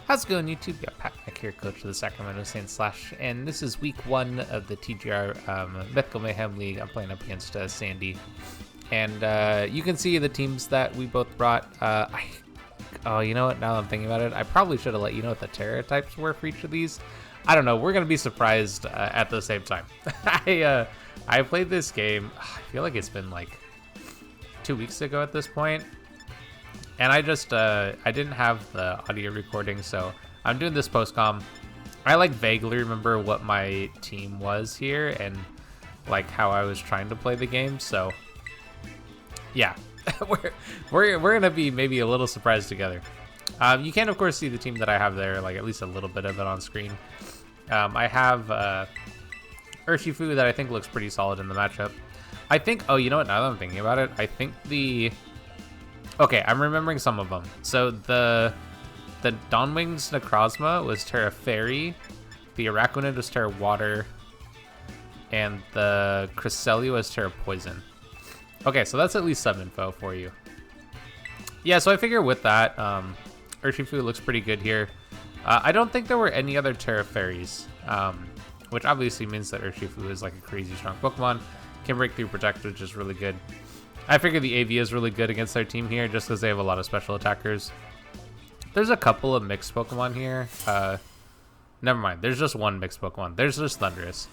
How's it going, YouTube? Yeah, Pat Mac here, coach of the Sacramento Saints Slash, and this is week 1 of the TGR Mythical Mayhem League. I'm playing up against Sandy, and you can see the teams that we both brought. Oh, you know what? Now that I'm thinking about it, I probably should have let you know what the Terra types were for each of these. I don't know. We're gonna be surprised at the same time. I played this game. I feel like it's been like 2 weeks ago at this point. And I just, I didn't have the audio recording, so I'm doing this post-com. I like vaguely remember what my team was here and like how I was trying to play the game, so yeah, we're gonna be maybe a little surprised together. You can of course see the team that I have there, like at least a little bit of it on screen. I have Urshifu that I think looks pretty solid in the matchup. I think, oh, you know what, now that I'm thinking about it, I think okay, I'm remembering some of them. So the Dawnwing's Necrozma was Terra Fairy, the Araquanid was Terra Water, and the Cresselia was Terra Poison. Okay, so that's at least some info for you. Yeah, so I figure with that, Urshifu looks pretty good here. I don't think there were any other Terra Fairies, which obviously means that Urshifu is like a crazy strong Pokemon. Can break through Protect, which is really good. I figure the AV is really good against their team here just because they have a lot of special attackers. There's a couple of mixed Pokemon here. Never mind, there's just one mixed Pokemon. There's just Thundurus.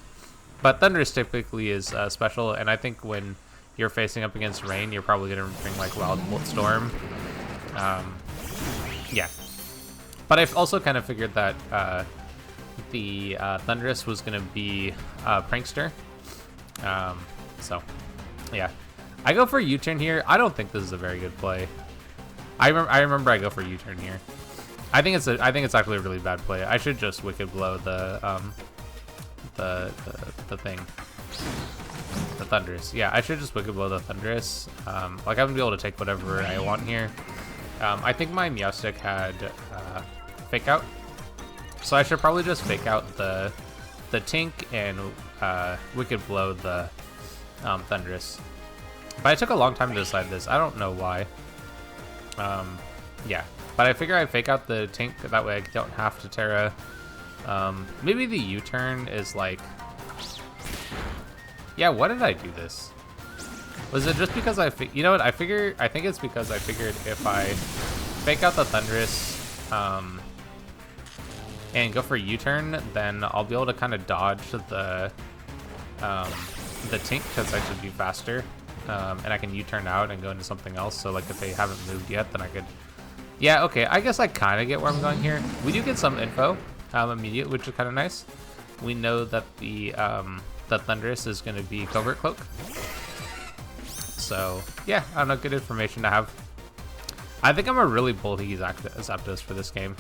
But Thundurus typically is special, and I think when you're facing up against Rain, you're probably going to bring like Wild Bolt Storm. Yeah. But I've also kind of figured that the Thundurus was going to be Prankster. So, yeah. I go for U-turn here. I don't think this is a very good play. I remember I go for U-turn here. I think it's actually a really bad play. I should just Wicked Blow the thing, the Thundurus. Yeah, I should just Wicked Blow the Thundurus. Like I'm gonna be able to take whatever I want here. I think my Meowstic had Fake Out, so I should probably just Fake Out the Tink and Wicked Blow the Thundurus. But I took a long time to decide this. I don't know why. Yeah, but I figure I'd Fake Out the Tink, that way I don't have to Terra. Maybe the U-turn is like... Yeah, why did I do this? Was it just because you know what, I think it's because I figured if I Fake Out the Thundurus, and go for U-turn, then I'll be able to kind of dodge the Tink, because I should be faster. And I can U-turn out and go into something else. So like if they haven't moved yet, then I could... Yeah, okay, I guess I kind of get where I'm going here. We do get some info immediate, which is kind of nice. We know that the Thundurus is going to be Covert Cloak. So yeah, I don't know, good information to have. I think I'm a really bulky Zapdos for this game.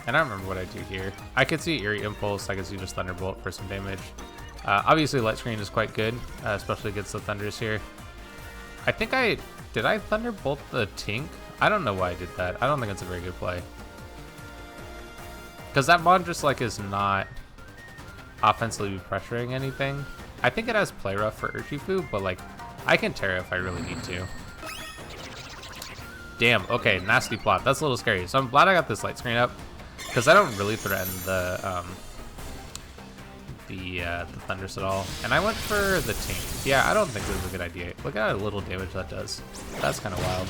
And I don't remember what I do here. I could see Eerie Impulse, I could see just Thunderbolt for some damage. Obviously, Light Screen is quite good, especially against the Thundurus here. I think did I Thunderbolt the Tink? I don't know why I did that. I don't think it's a very good play. Because that mod just like is not offensively pressuring anything. I think it has Play Rough for Urshifu, but like I can Terra if I really need to. Damn, okay, nasty plot. That's a little scary. So I'm glad I got this Light Screen up, because I don't really threaten the Thundurus at all. And I went for the Tink. Yeah, I don't think this is a good idea. Look at how little damage that does. That's kind of wild.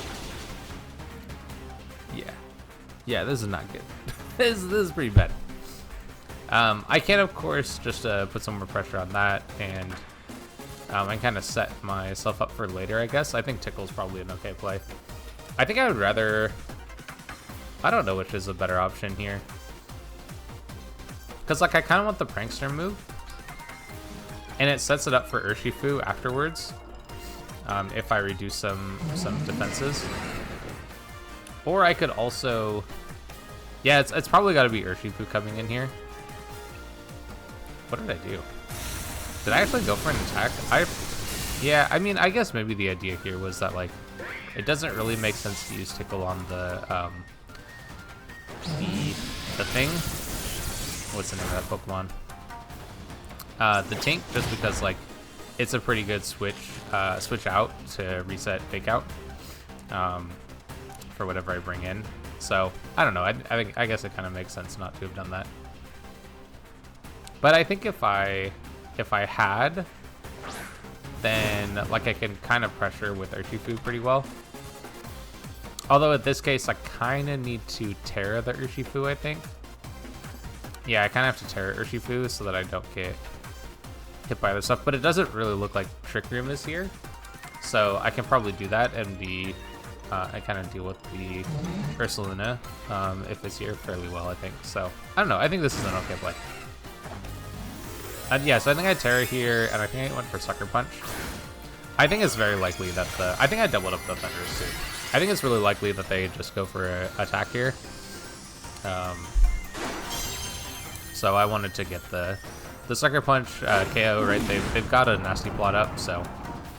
Yeah, this is not good. this is pretty bad. I can of course just put some more pressure on that, and I kind of set myself up for later, I guess. I think Tickle's probably an okay play. I think I would rather... I don't know which is a better option here. Because like I kind of want the Prankster move, and it sets it up for Urshifu afterwards, if I reduce some defenses. Or I could also... Yeah, it's probably got to be Urshifu coming in here. What did I do? Did I actually go for an attack? Yeah, I mean, I guess maybe the idea here was that like it doesn't really make sense to use Tickle on the thing. What's the name of that Pokemon? The Tink, just because like it's a pretty good switch out to reset Fake Out for whatever I bring in. So I don't know. I guess it kind of makes sense not to have done that. But I think if I had, then like I can kind of pressure with Urshifu pretty well. Although in this case, I kind of need to Terra the Urshifu, I think. Yeah, I kind of have to Terra Urshifu so that I don't get hit by other stuff. But it doesn't really look like Trick Room is here. So I can probably do that and be... I kind of deal with the Ursaluna if it's here fairly well, I think. So, I don't know. I think this is an okay play. Yeah, so I think I Terra here, and I think I went for Sucker Punch. I think it's very likely that the... I think I doubled up the Thunders too. I think it's really likely that they just go for an attack here. So I wanted to get the Sucker Punch KO, right? They've got a nasty plot up, so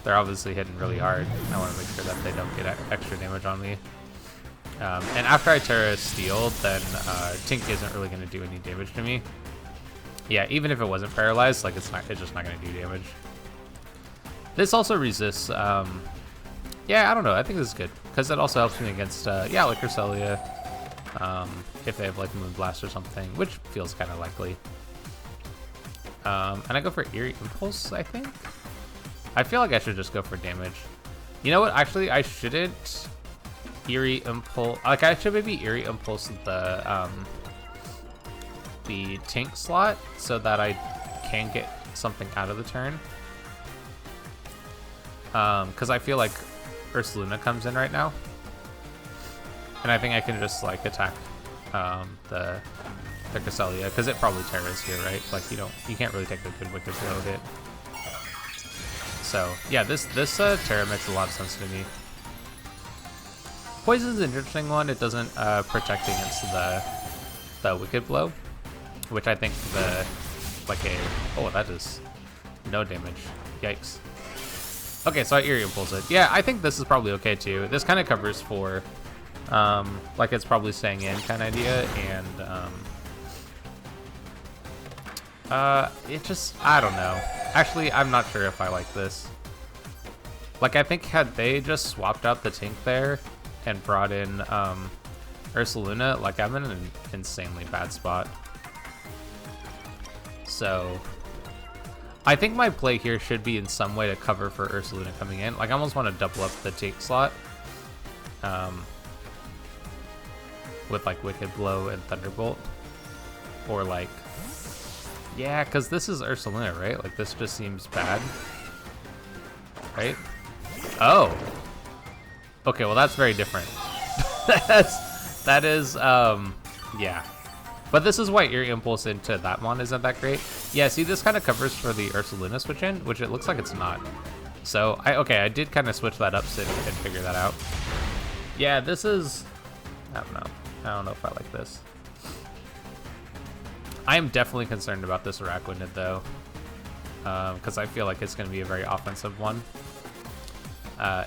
they're obviously hitting really hard. I want to make sure that they don't get extra damage on me. And after I Terra Steel, then Tink isn't really going to do any damage to me. Yeah, even if it wasn't paralyzed, like it's just not going to do damage. This also resists. Yeah, I don't know. I think this is good because it also helps me against yeah, like Cresselia. If they have like Moonblast or something, which feels kind of likely. And I go for Eerie Impulse, I think. I feel like I should just go for damage. You know what? Actually, I shouldn't Eerie Impulse. Like I should maybe Eerie Impulse the Tink slot so that I can get something out of the turn. Because I feel like Ursaluna comes in right now, and I think I can just like attack the Cresselia because it probably Terras here, right? Like you can't really take a good Wicked Blow hit. So yeah, this Terra makes a lot of sense to me. Poison's an interesting one. It doesn't protect against the Wicked Blow, which I think that is no damage. Yikes. Okay, so I Eerie Impulse it. Yeah, I think this is probably okay too. This kind of covers for, like it's probably staying in kind of idea, and it just, I don't know. Actually, I'm not sure if I like this. Like, I think had they just swapped out the Tink there and brought in Ursaluna, like I'm in an insanely bad spot. So I think my play here should be in some way to cover for Ursaluna coming in. Like, I almost want to double up the Tink slot with, like, Wicked Blow and Thunderbolt. Or, like... Yeah, because this is Ursaluna, right? Like, this just seems bad. Right? Oh! Okay, well, that's very different. That is, yeah. But this is why Eerie Impulse into that one isn't that great. Yeah, see, this kind of covers for the Ursaluna switch in, which it looks like it's not. So, I did kind of switch that up and figure that out. Yeah, this is... I don't know. I don't know if I like this. I am definitely concerned about this Araquanid, though. Because I feel like it's going to be a very offensive one.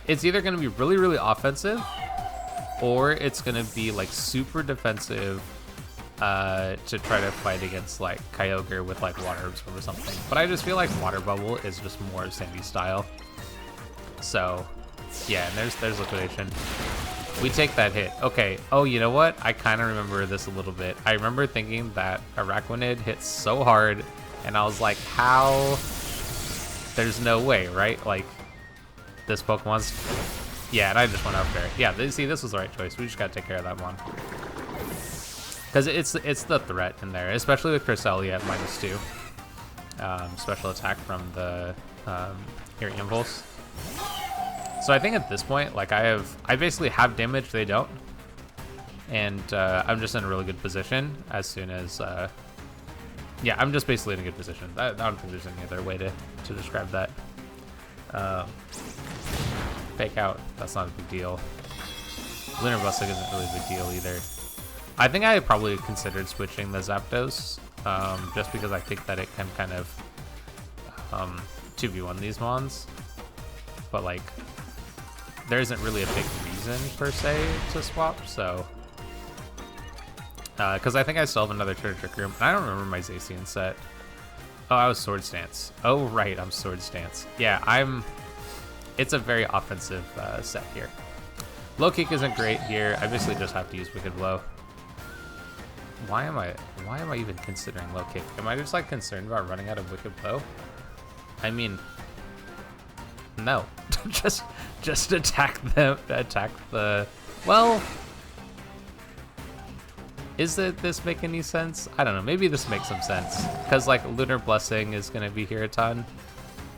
It's either going to be really, really offensive, or it's going to be, like, super defensive to try to fight against like Kyogre with like Water Absorb or something. But I just feel like Water Bubble is just more of Sandy's style. So yeah, and there's Liquidation. We take that hit. Okay. Oh, you know what? I kind of remember this a little bit. I remember thinking that Araquanid hits so hard, and I was like, how? There's no way, right? Like, this Pokemon's... Yeah, and I just went out there. Yeah, see, this was the right choice. We just gotta take care of that one. Because it's the threat in there, especially with Cresselia at -2. Special attack from the Eerie Impulse. So I think at this point, like I basically have damage, they don't. And I'm just in a really good position as soon as, yeah, I'm just basically in a good position. I don't think there's any other way to describe that. Fake out, that's not a big deal. Lunar Bussing isn't really a big deal either. I think I probably considered switching the Zapdos, just because I think that it can kind of 2v1 these mons. But like, there isn't really a big reason per se to swap, so. Because I think I still have another turn Trick Room, and I don't remember my Zacian set. Oh, I was Sword Stance. Oh, right, I'm Sword Stance. Yeah, it's a very offensive set here. Low kick isn't great here. I basically just have to use Wicked Blow. Why am I even considering low kick? Am I just like concerned about running out of Wicked Blow? I mean, no. just attack them. Attack the. Well, this make any sense? I don't know. Maybe this makes some sense because like Lunar Blessing is gonna be here a ton.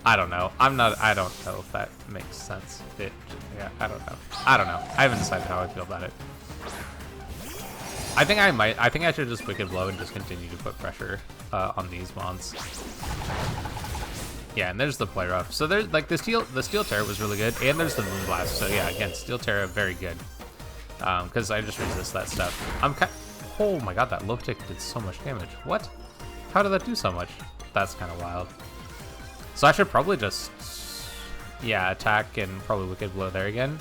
I don't know. I don't know if that makes sense. Yeah, I don't know. I haven't decided how I feel about it. I think I should just Wicked Blow and just continue to put pressure on these mons. Yeah, and there's the Play Rough. So there's like the Steel Terror was really good, and there's the Moonblast. So yeah, again, Steel Terror very good. Because I just resist that stuff. Oh my god, that low tick did so much damage. What? How did that do so much? That's kind of wild. So I should probably just, yeah, attack and probably Wicked Blow there again.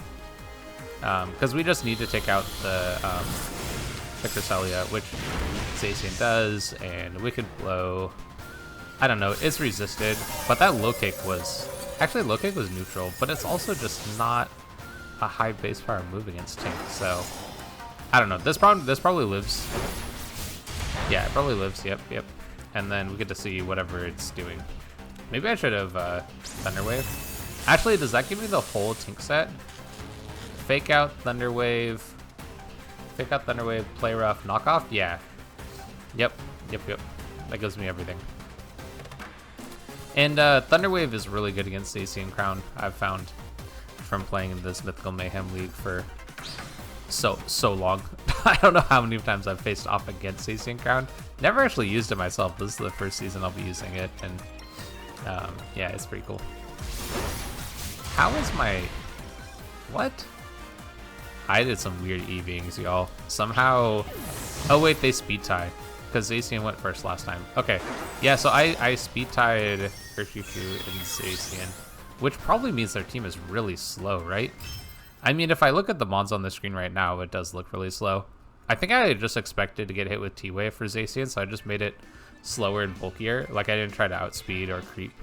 Because we just need to take out the Crystalia, which Zacian does, and Wicked Blow. I don't know, it's resisted, but that low kick was, actually low kick was neutral, but it's also just not a high base power move against Tink, so I don't know. This probably lives. Yeah, it probably lives, yep. And then we get to see whatever it's doing. Maybe I should have Thunder Wave. Actually, does that give me the whole Tink set? Fake out Thunder Wave. Fake out Thunder Wave, Play Rough, Knockoff? Yeah. Yep. That gives me everything. And Thunder Wave is really good against Zacian Crown, I've found, from playing in this Mythical Mayhem League for so long. I don't know how many times I've faced off against Zacian Crown. Never actually used it myself. This is the first season I'll be using it, and yeah, it's pretty cool. How is my... What? I did some weird E-Beings, y'all. Somehow... Oh wait, they speed tie. Because Zacian went first last time. Okay. Yeah, so I speed tied Urshifu and Zacian. Which probably means their team is really slow, right? I mean, if I look at the mons on the screen right now, it does look really slow. I think I just expected to get hit with T-Wave for Zacian, so I just made it slower and bulkier. Like, I didn't try to outspeed or creep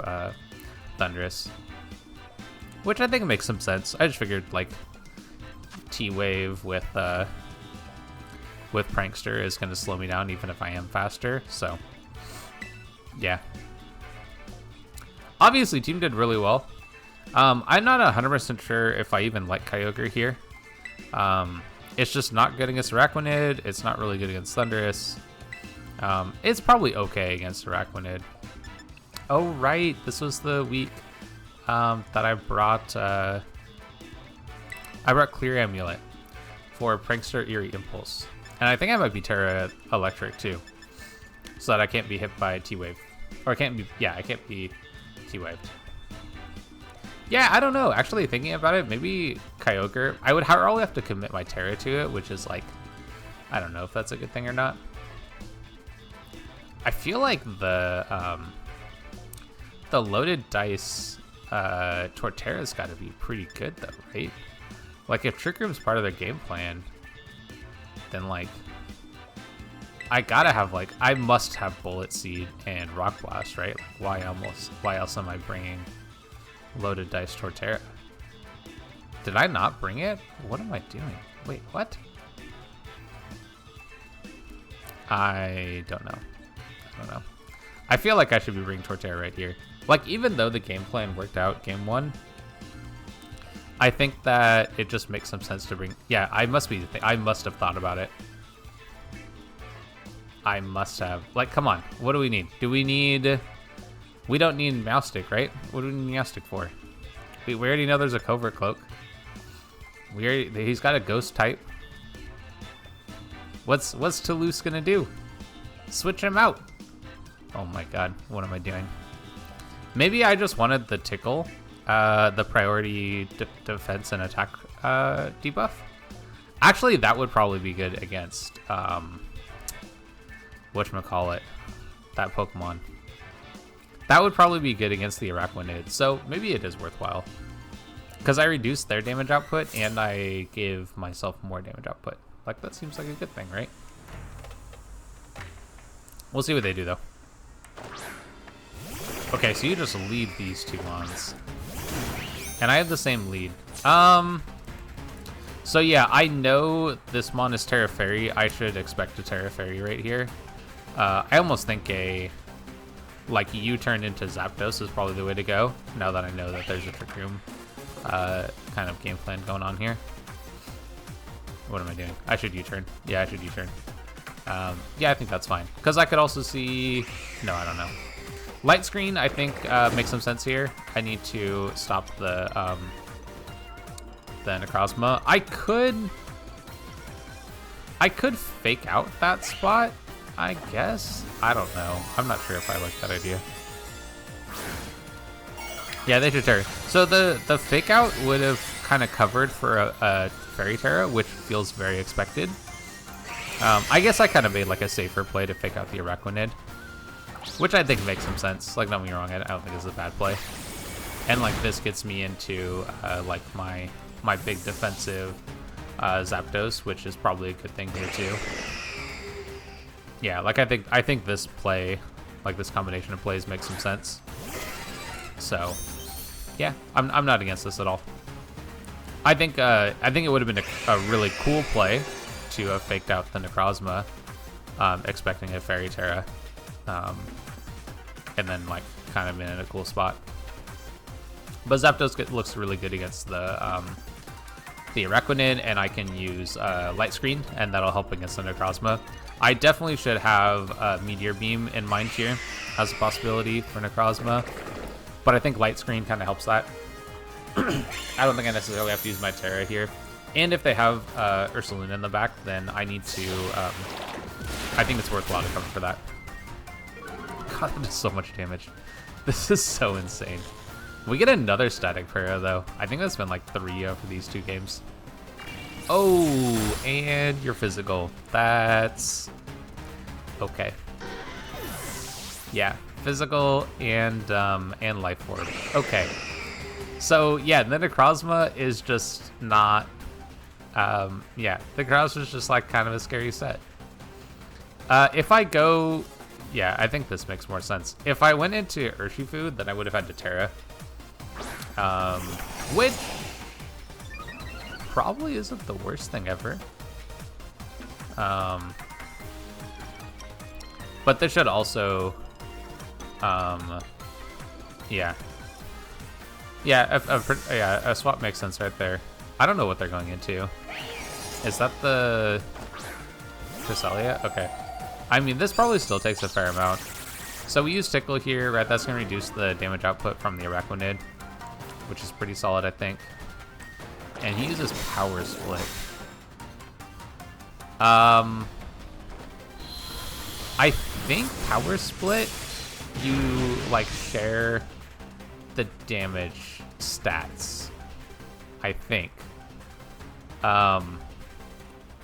Thundurus. Which I think makes some sense. I just figured, like, T-Wave with Prankster is going to slow me down even if I am faster, so yeah. Obviously, team did really well. I'm not 100% sure if I even like Kyogre here. It's just not good against Araquanid. It's not really good against Thundurus. It's probably okay against Araquanid. Oh, right. This was the week that I brought Clear Amulet for Prankster Eerie Impulse. And I think I might be Terra Electric too, so that I can't be hit by T-Wave. Or I can't be T-Waved. Yeah, I don't know. Actually, thinking about it, maybe Kyogre. I would probably have to commit my Terra to it, which is like, I don't know if that's a good thing or not. I feel like the loaded dice Torterra's got to be pretty good though, right? Like if Trick Room's part of their game plan, then like I must have Bullet Seed and Rock Blast, right? Like why else am I bringing loaded dice Torterra? Did I not bring it? What am I doing? Wait, what? I don't know. I feel like I should be bringing Torterra right here. Like, even though the game plan worked out game one, I think that it just makes some sense to bring... Yeah, I must have thought about it. I must have. Like, come on. What do we need? We don't need Meowstic, right? What do we need Meowstic for? We already know there's a Covert Cloak. He's got a Ghost type. What's Toulouse gonna do? Switch him out. Oh my god, what am I doing? Maybe I just wanted the Tickle, the priority defense and attack debuff. Actually, that would probably be good against whatchamacallit, that Pokemon. That would probably be good against the Araquanid, so maybe it is worthwhile. Because I reduced their damage output and I gave myself more damage output. Like, that seems like a good thing, right? We'll see what they do, though. Okay, so you just lead these two mons. And I have the same lead. So yeah, I know this mon is Terra Fairy. I should expect a Terra Fairy right here. I almost think a like U-turn into Zapdos is probably the way to go. Now that I know that there's a Trick Room kind of game plan going on here. What am I doing? I should U-turn. Yeah, I should U-turn. Yeah, I think that's fine. Because I could also see... No, I don't know. Light Screen, I think, makes some sense here. I need to stop the Necrozma. I could fake out that spot, I guess. I don't know. I'm not sure if I like that idea. Yeah, they should turn. So the fake out would have kind of covered for a Fairy Terra, which feels very expected. I guess I kind of made like a safer play to fake out the Araquanid, which I think makes some sense. Like, don't get me wrong, I don't think it's a bad play. And like this gets me into like my big defensive Zapdos, which is probably a good thing here too. Yeah, like I think this play, like this combination of plays, makes some sense. So, yeah, I'm not against this at all. I think it would have been a really cool play to have faked out the Necrozma, expecting a Fairy Terra, and then like kind of been in a cool spot. But Zapdos looks really good against the Araquanid, and I can use Light Screen, and that'll help against the Necrozma. I definitely should have Meteor Beam in mind here as a possibility for Necrozma, but I think Light Screen kind of helps that. I don't think I necessarily have to use my Terra here. And if they have Ursaluna in the back, then I need to... I think it's worthwhile to cover for that. God, that does so much damage. This is so insane. We get another Static Para, though. I think that's been like 3 over these 2 games. Oh, and you're physical. That's... okay. Yeah, physical and Life Orb. Okay. So, yeah, the Necrozma is just not... yeah, the Necrozma is just like kind of a scary set. If I go... yeah, I think this makes more sense. If I went into Urshifu, then I would have had to Terra. Which probably isn't the worst thing ever. But this should also, yeah. Yeah, a swap makes sense right there. I don't know what they're going into. Is that the Cresselia? Okay. I mean, this probably still takes a fair amount. So we use Tickle here, right? That's going to reduce the damage output from the Araquanid, which is pretty solid, I think. And he uses Power Split. I think Power Split, you like share the damage stats, I think.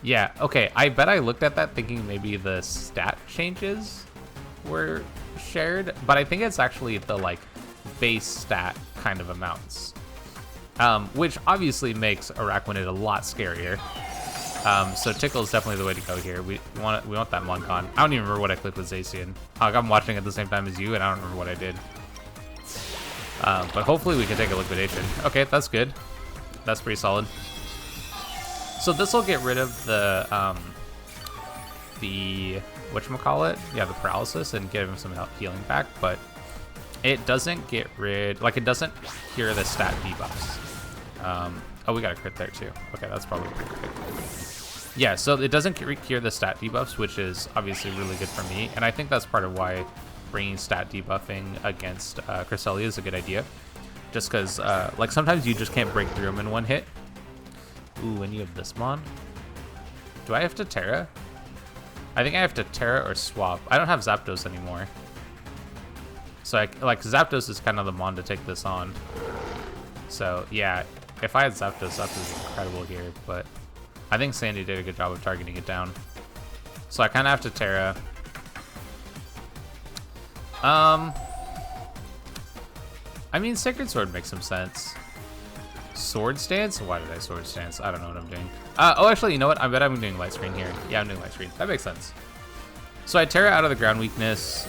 Yeah, okay, I bet I looked at that thinking maybe the stat changes were shared, but I think it's actually the like base stat kind of amounts, which obviously makes Araquanid a lot scarier. So Tickle is definitely the way to go here. We want that Moncon. I don't even remember what I clicked with Zacian. I'm watching at the same time as you, and I don't remember what I did. But hopefully we can take a liquidation. Okay, that's good. That's pretty solid. So this will get rid of the whatchamacallit? Yeah, the paralysis, and give him some healing back, but it doesn't get rid, like, it doesn't cure the stat debuffs. Oh, we got a crit there too. Okay, that's probably pretty good. Yeah, so it doesn't cure the stat debuffs, which is obviously really good for me, and I think that's part of why bringing stat debuffing against Cresselia is a good idea. Just because, like, sometimes you just can't break through them in one hit. Ooh, and you have this mon. Do I have to Terra? I think I have to Terra or swap. I don't have Zapdos anymore. So, like, Zapdos is kind of the mon to take this on. So, yeah, if I had Zapdos, Zapdos is incredible here, but I think Sandy did a good job of targeting it down. So I kind of have to Terra. I mean, Sacred Sword makes some sense. Sword Stance? Why did I Sword Stance? I don't know what I'm doing. Oh, actually, you know what? I bet I'm doing Light Screen here. Yeah, I'm doing Light Screen. That makes sense. So I Terra out of the ground weakness.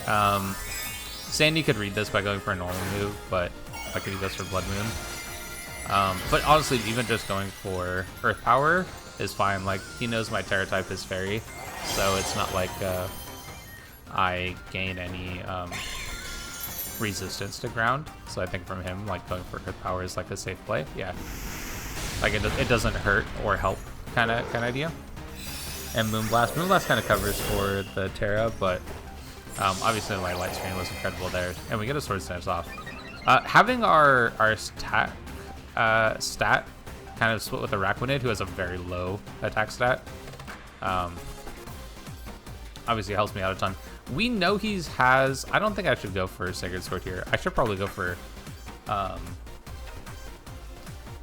Sandy could read this by going for a normal move, but I could use this for Blood Moon. But honestly, even just going for Earth Power is fine. Like, he knows my Terra type is Fairy, so it's not like I gain any resistance to ground. So I think from him, like, going for Earth Power is like a safe play. Yeah, like it doesn't hurt or help kind of idea. And Moonblast kind of covers for the Terra, but obviously my Light Screen was incredible there, and we get a Sword Stance off. Having our stat kind of split with Araquanid, who has a very low attack stat, obviously helps me out a ton. We know he has... I don't think I should go for Sacred Sword here. I should probably go for...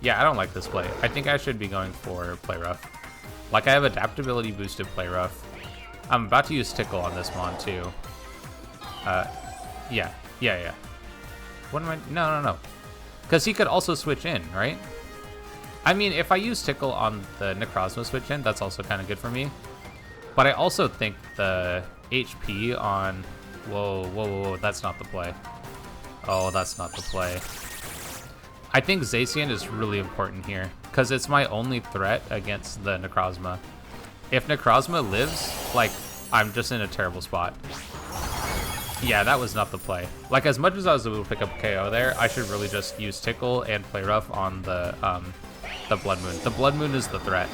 yeah, I don't like this play. I think I should be going for Play Rough. Like, I have Adaptability boosted Play Rough. I'm about to use Tickle on this Mon, too. Yeah. What am I... No. Because he could also switch in, right? I mean, if I use Tickle on the Necrozma switch in, that's also kind of good for me. But I also think the HP on... Whoa, that's not the play. Oh, that's not the play. I think Zacian is really important here, because it's my only threat against the Necrozma. If Necrozma lives, like, I'm just in a terrible spot. Yeah, that was not the play. Like, as much as I was able to pick up KO there, I should really just use Tickle and Play Rough on the Blood Moon. The Blood Moon is the threat.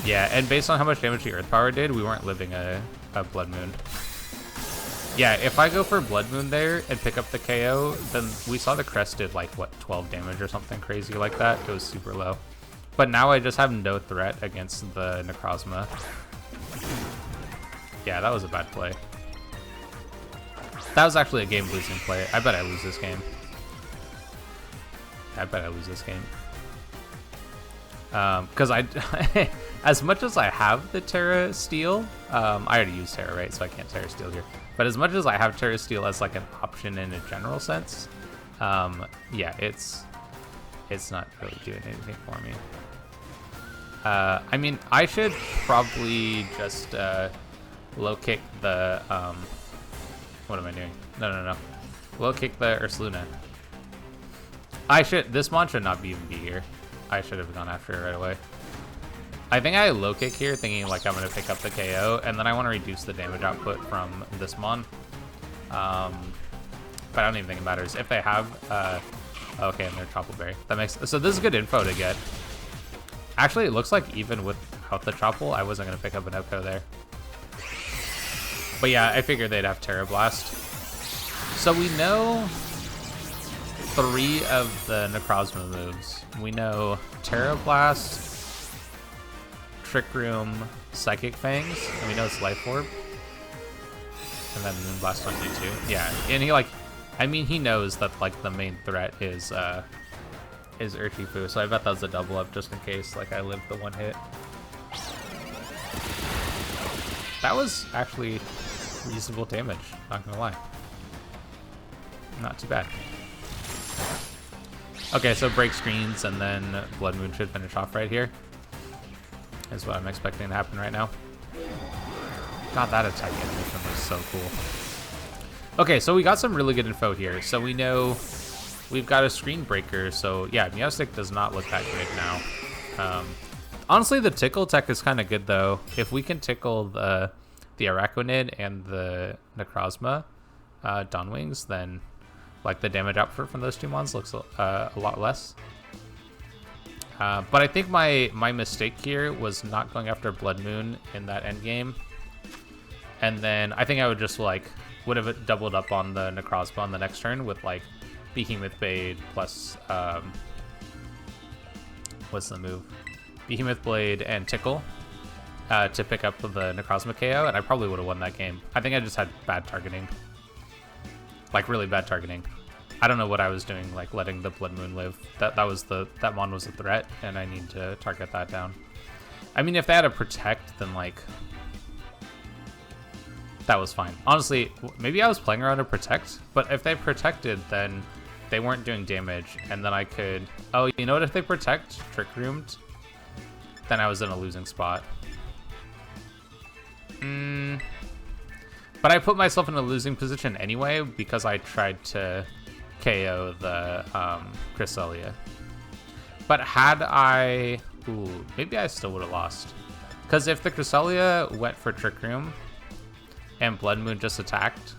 Yeah, and based on how much damage the Earth Power did, we weren't living a Blood Moon. Yeah, if I go for Blood Moon there and pick up the KO, then we saw the crest did like, what, 12 damage or something crazy like that. It was super low. But now I just have no threat against the Necrozma. Yeah, that was a bad play. That was actually a game-losing play. I bet I lose this game. Because as much as I have the Terra Steel, I already used Terra, right? So I can't Terra Steel here. But as much as I have Terra Steel as like an option in a general sense, yeah, it's not really doing anything for me. I mean, I should probably just low kick the what am I doing? No. Low kick the Ursaluna. This Mon should not even be here. I should have gone after it right away. I think I low kick here thinking like I'm going to pick up the KO, and then I want to reduce the damage output from this Mon. But I don't even think it matters. If they have, okay, and they're Chople Berry. That makes, so this is good info to get. Actually, it looks like even without the Chople, I wasn't going to pick up an Epco there. But yeah, I figured they'd have Terra Blast. So we know 3 of the Necrozma moves. We know Terra Blast, Trick Room, Psychic Fangs, and we know it's Life Orb. And then Moonblast on D2. Yeah, and he like, I mean, he knows that like the main threat is Urshifu, so I bet that was a double up just in case like I lived the one hit. That was actually reasonable damage, not gonna lie. Not too bad. Okay, so break screens and then Blood Moon should finish off right here. Is what I'm expecting to happen right now. God, that attack animation was so cool. Okay, so we got some really good info here. So we know we've got a screen breaker. So yeah, Meowstic does not look that great now. Honestly, the tickle tech is kind of good though. If we can tickle the Araquanid and the Necrozma Dawnwings, then like the damage output from those 2 mons looks a lot less. But I think my mistake here was not going after Blood Moon in that end game. And then I think I would just like would have doubled up on the Necrozma on the next turn with like Behemoth Blade plus what's the move? Behemoth Blade and Tickle to pick up the Necrozma KO, and I probably would have won that game. I think I just had bad targeting. Like really bad targeting. I don't know what I was doing, like letting the Blood Moon live. That Mon was a threat, and I need to target that down. I mean, if they had a Protect, then like that was fine. Honestly, maybe I was playing around a Protect, but if they protected, then they weren't doing damage, and then I could... Oh, you know what? If they Protect, Trick Roomed, then I was in a losing spot. But I put myself in a losing position anyway because I tried to KO the Cresselia. But had I... Ooh, maybe I still would have lost. Because if the Cresselia went for Trick Room and Blood Moon just attacked,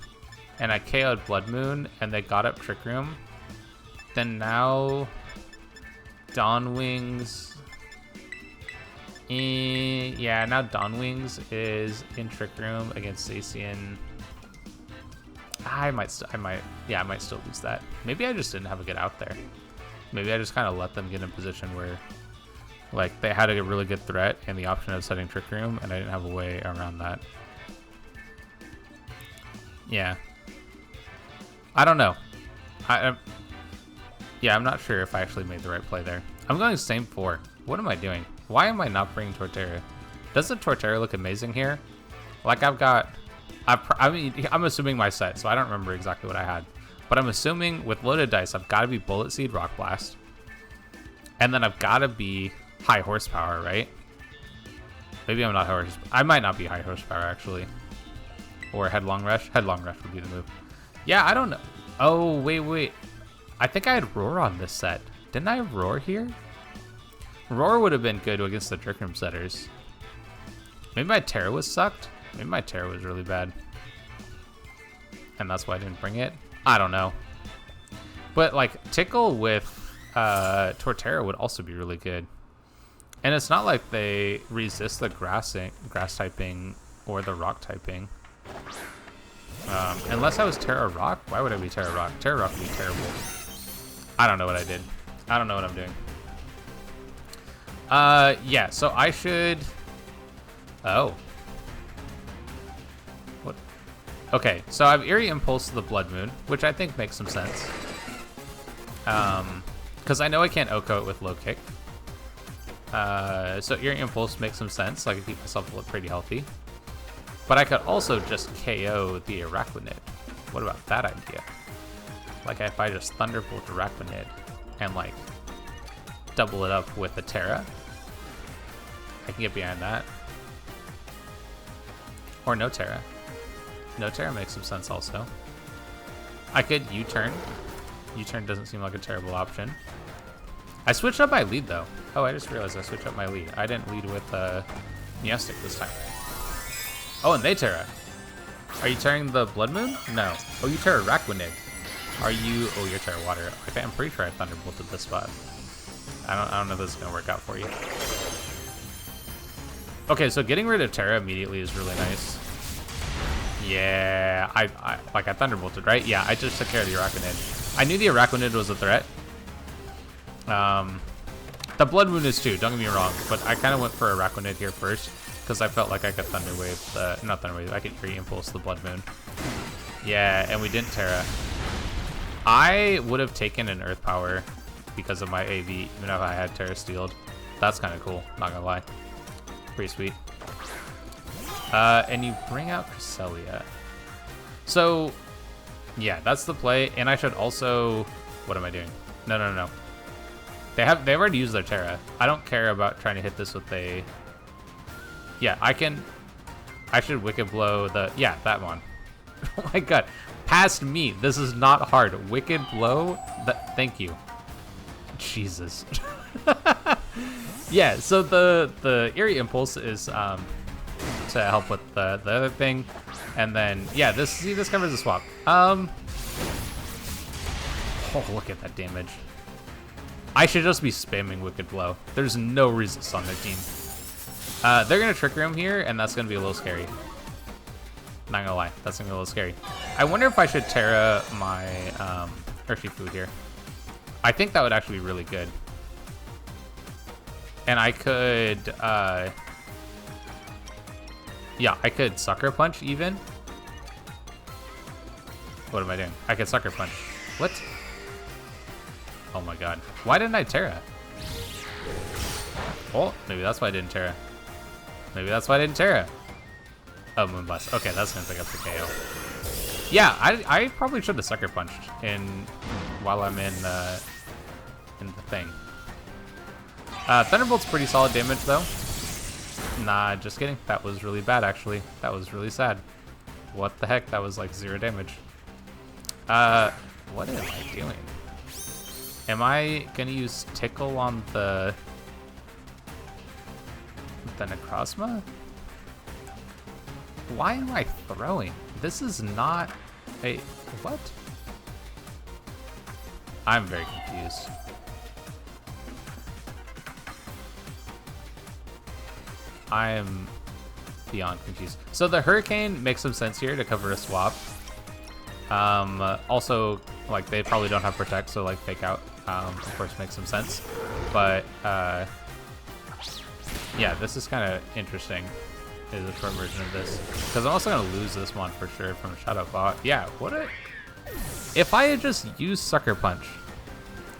and I KO'd Blood Moon and they got up Trick Room, then now Dawn Wings... yeah, now Dawn Wings is in Trick Room against Zacian. I might still lose that. Maybe I just didn't have a good out there. Maybe I just kind of let them get in a position where, like, they had a really good threat and the option of setting Trick Room, and I didn't have a way around that. Yeah. I don't know. Yeah, I'm not sure if I actually made the right play there. I'm going same 4. What am I doing? Why am I not bringing Torterra? Doesn't Torterra look amazing here? Like, I'm assuming my set, so I don't remember exactly what I had. But I'm assuming with loaded dice, I've got to be Bullet Seed, Rock Blast. And then I've got to be high horsepower, right? Maybe I'm not high horsepower. I might not be high horsepower, actually. Or Headlong Rush. Headlong Rush would be the move. Yeah, I don't know. Oh, wait. I think I had Roar on this set. Didn't I have Roar here? Roar would have been good against the Trick Room setters. Maybe my Terra was sucked. Maybe my Terra was really bad. And that's why I didn't bring it. I don't know. But, like, Tickle with Torterra would also be really good. And it's not like they resist the grass typing or the rock typing. Unless I was Terra Rock. Why would I be Terra Rock? Terra Rock would be terrible. I don't know what I did. I don't know what I'm doing. Yeah, so I should... Oh. What? Okay, so I have Eerie Impulse to the Blood Moon, which I think makes some sense. Because I know I can't OHKO it with low kick. So Eerie Impulse makes some sense, so I can keep myself pretty healthy. But I could also just KO the Araquanid. What about that idea? Like if I just Thunderbolt Araquanid and like double it up with a Terra. I can get behind that. Or no Terra. No Terra makes some sense also. I could U-turn. U-turn doesn't seem like a terrible option. I switched up my lead though. Oh, I just realized I switched up my lead. I didn't lead with Neostic this time. Oh, and they Terra. Are you tearing the Blood Moon? No. Oh, you Terra Araquanid. Are you... Oh, you're Terra Water. Okay, I'm pretty sure I Thunderbolted this spot. I don't know if this is going to work out for you. Okay, so getting rid of Terra immediately is really nice. Yeah, I Thunderbolted, right? Yeah, I just took care of the Araquanid. I knew the Araquanid was a threat. The Blood Moon is too, don't get me wrong, but I kind of went for Araquanid here first because I felt like I could Thunder Wave the... Not Thunder Wave, I could Eerie Impulse the Blood Moon. Yeah, and we didn't Terra. I would have taken an Earth Power because of my AV, even if I had Terra Steeled. That's kind of cool, not gonna lie. Pretty sweet. And you bring out Cresselia. So, yeah, that's the play. And I should also... What am I doing? No. They've already used their Terra. I don't care about trying to hit this with a... Yeah, I should Wicked Blow the... Yeah, that one. Oh my god. Past me. This is not hard. Wicked Blow? Thank you. Jesus. Yeah, so the Eerie Impulse is to help with the other thing. And then, yeah, this covers the swap. Oh, look at that damage. I should just be spamming Wicked Blow. There's no resist on their team. They're going to Trick Room here, and that's going to be a little scary. Not gonna lie, that's gonna be a little scary. I wonder if I should Terra my Urshifu here. I think that would actually be really good. And I could, yeah, I could Sucker Punch even. What am I doing? I could Sucker Punch. What? Oh my god. Why didn't I Terra? Oh, maybe that's why I didn't Terra. Maybe that's why I didn't Terra. Oh, Moonblast. Okay, that's gonna pick up the KO. Yeah, I probably should have Sucker Punched while I'm in the thing. Thunderbolt's pretty solid damage though. Nah, just kidding. That was really bad actually. That was really sad. What the heck? That was like 0 damage. What am I doing? Am I gonna use Tickle on the Necrozma? Why am I throwing? This is not a... what? I'm very confused. I am beyond confused. So the Hurricane makes some sense here to cover a swap. Also, like, they probably don't have Protect, so, like, Fake Out, of course, makes some sense. But, yeah, this is kind of interesting, is a short version of this. Because I'm also going to lose this one for sure from Shadow Bot. Yeah, what a... if I had just used Sucker Punch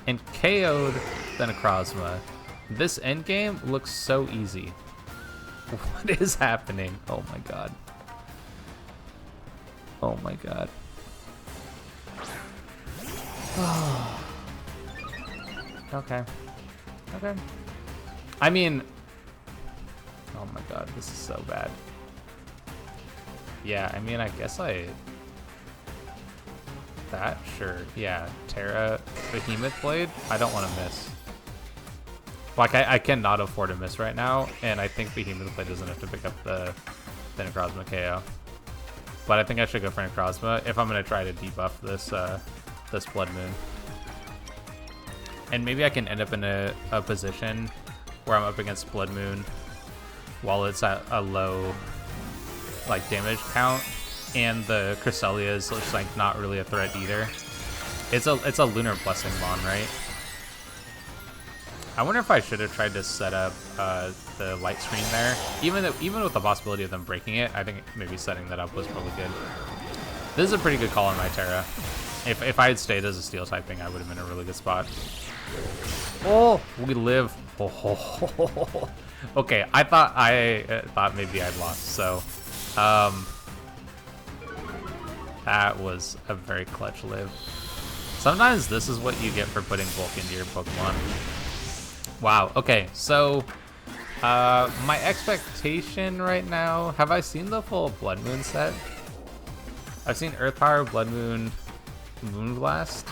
and KO'd the Necrozma, this endgame looks so easy. What is happening? Oh my god. Oh my god. Okay. Okay. I mean... oh my god, this is so bad. Yeah, I mean, I guess that? Sure. Yeah, Terra Behemoth Blade? I don't want to miss. Like, I cannot afford to miss right now, and I think Behemoth Blade doesn't have to pick up the Necrozma KO. But I think I should go for Necrozma if I'm going to try to debuff this this Blood Moon. And maybe I can end up in a position where I'm up against Blood Moon while it's at a low, like, damage count, and the Cresselia is just, like, not really a threat either. It's a Lunar Blessing Mon, right? I wonder if I should have tried to set up the light screen there. Even with the possibility of them breaking it, I think maybe setting that up was probably good. This is a pretty good call on my Terra. If I had stayed as a steel typing, I would have been in a really good spot. Oh, we live. Oh. Okay, I thought maybe I'd lost. So, that was a very clutch live. Sometimes this is what you get for putting bulk into your Pokemon. Wow, okay, so my expectation right now, have I seen the full Blood Moon set? I've seen Earth Power, Blood Moon, Moonblast.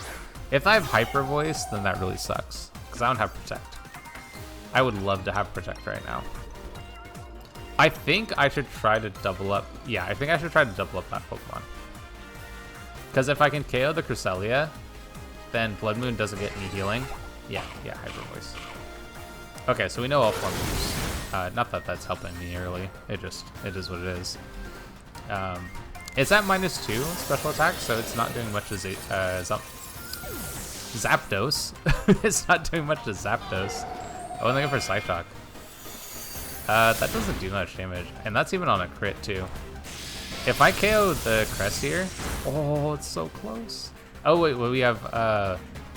If I have Hyper Voice, then that really sucks, because I don't have Protect. I would love to have Protect right now. I think I should try to double up, yeah, I think I should try to double up that Pokemon. Because if I can KO the Cresselia, then Blood Moon doesn't get any healing. Yeah, Hyper Voice. Okay, so we know all 4 moves. Not that that's helping me early. It is what it is. It's at -2 special attack, so it's not doing much as Zapdos. It's not doing much to Zapdos. Oh, and they go for Psyshock. That doesn't do much damage, and that's even on a crit too. If I KO the Crest here, oh, it's so close. Oh wait, well, we have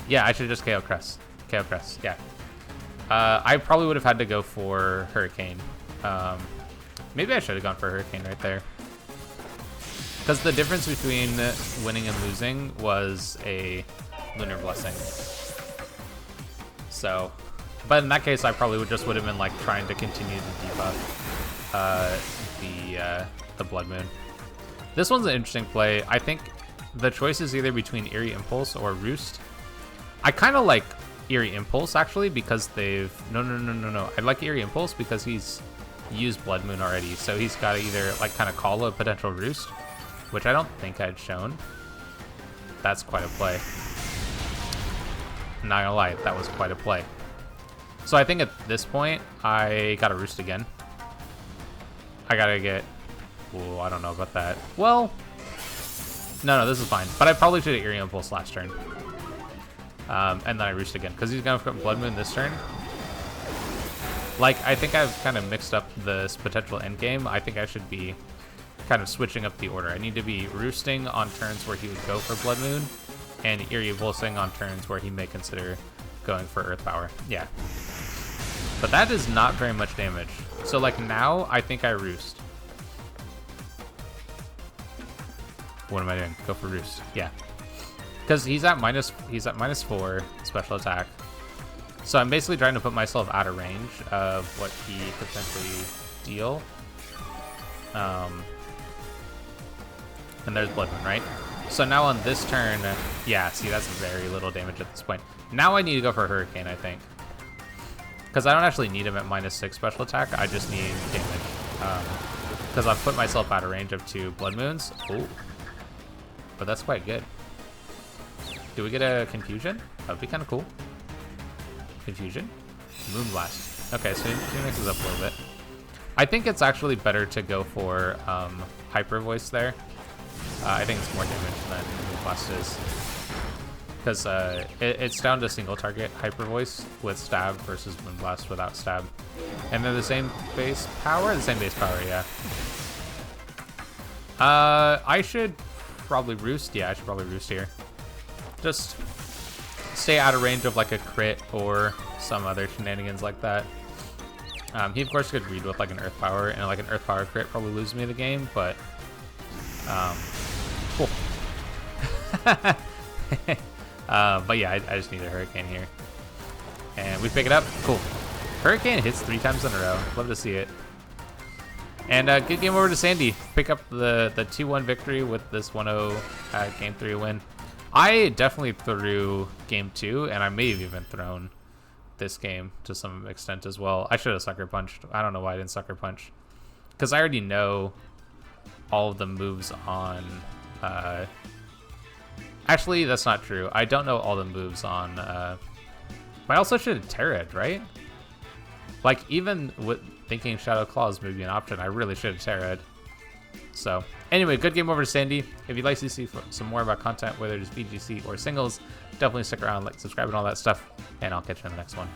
yeah, I should just KO Crest. KO Crest, yeah. I probably would have had to go for Hurricane. Maybe I should have gone for Hurricane right there. Because the difference between winning and losing was a Lunar Blessing. So, but in that case, I probably would have been like trying to continue to debuff the Blood Moon. This one's an interesting play. I think the choice is either between Eerie Impulse or Roost. I kind of like Eerie Impulse actually because they've no. I like Eerie Impulse because he's used Blood Moon already, so he's got to either like kind of call a potential Roost, which I don't think I'd shown. That's quite a play. Not gonna lie, that was quite a play. So I think at this point I gotta Roost again. I gotta get. Oh, I don't know about that. Well, no, this is fine. But I probably should have Eerie Impulse last turn. And then I Roost again, because he's going to Blood Moon this turn. Like, I think I've kind of mixed up this potential endgame. I think I should be kind of switching up the order. I need to be Roosting on turns where he would go for Blood Moon, and Eerie Impulsing on turns where he may consider going for Earth Power. Yeah. But that is not very much damage. So, like, now, I think I Roost. What am I doing? Go for Roost. Yeah. Because he's at -4 special attack. So I'm basically trying to put myself out of range of what he could potentially deal. And there's Blood Moon, right? So now on this turn, yeah, see, that's very little damage at this point. Now I need to go for Hurricane, I think. Because I don't actually need him at -6 special attack. I just need damage. Because I've put myself out of range of 2 Blood Moons. Oh. But that's quite good. Do we get a Confusion? That would be kind of cool. Confusion? Moonblast. Okay, so he mixes up a little bit. I think it's actually better to go for Hyper Voice there. I think it's more damage than Moonblast is. Because it's down to single target Hyper Voice with stab versus Moonblast without stab. And they're the same base power? The same base power, yeah. I should probably roost. Yeah, I should probably roost here. Just stay out of range of like a crit or some other shenanigans like that. He of course could read with like an Earth Power, and like an Earth Power crit probably loses me the game, but cool. But yeah, I just need a Hurricane here. And we pick it up. Cool. Hurricane hits 3 times in a row. Love to see it. And good game over to Sandy. Pick up the 2-1 victory with this 1-0 game 3 win. I definitely threw game 2, and I may have even thrown this game to some extent as well. I should have Sucker Punched. I don't know why I didn't Sucker Punch. Because I already know all of the moves on... Actually, that's not true. I don't know all the moves on... But I also should have Terra'd, right? Like, even with thinking Shadow Claws may be an option, I really should have Terra'd. So, anyway, good game over to Sandy. If you'd like to see some more about content, whether it's VGC or singles, definitely stick around, like, subscribe, and all that stuff. And I'll catch you in the next one.